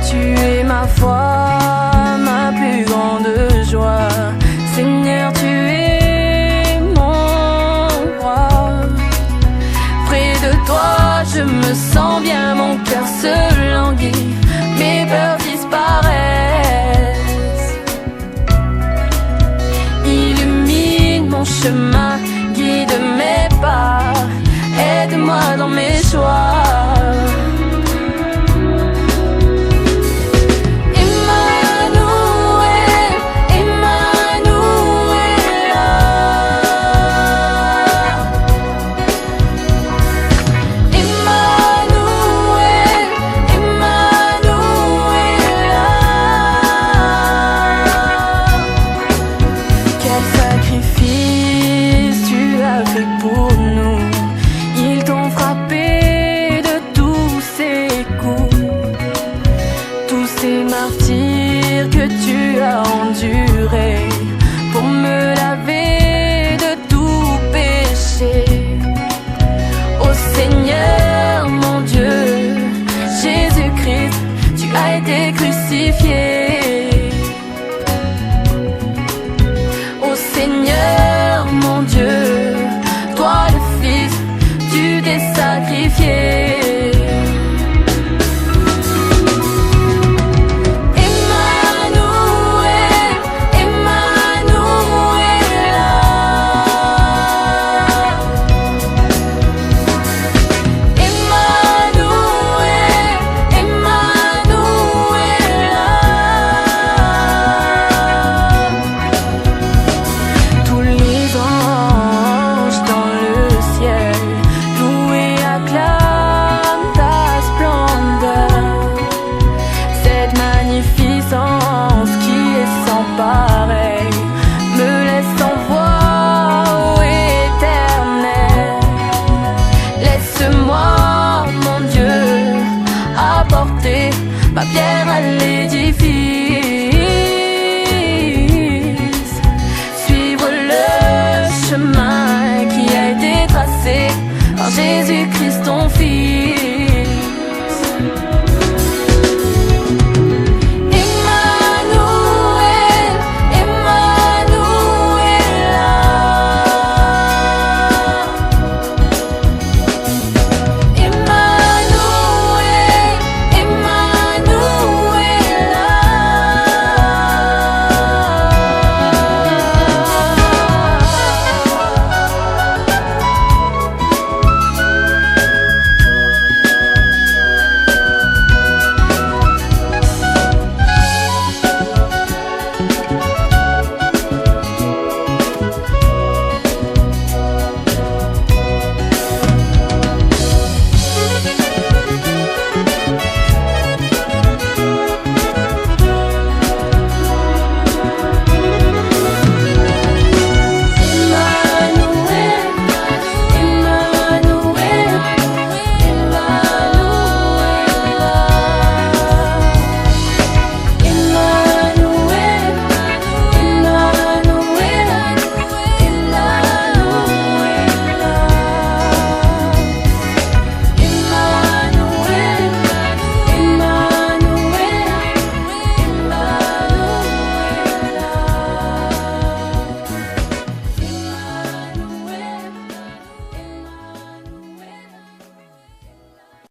Tu es ma foi, ma plus grande joie. Seigneur, tu es mon roi. Près de toi, je me sens bien, mon cœur se languit, mes peurs disparaissent. Illumine mon chemin, guide mes pas, aide-moi dans mes choix. Pour nous, ils t'ont frappé de tous ces coups, tous ces martyrs que tu as endurés pour me laver de tout péché. Ô Seigneur mon Dieu, Jésus-Christ, tu as été crucifié. Ô Seigneur mon Dieu, toi le Fils, tu t'es sacrifié. Emmanuel, Emmanuel, Emmanuel, Emmanuel. Tous les anges dans le ciel louent et acclament ta splendeur. Cette magnificence qui est sans pareil me laisse en voix, ô Éternel. Laisse-moi, mon Dieu, apporter ma pierre à l'édifice, suivre le chemin qui a été tracé par Jésus-Christ ton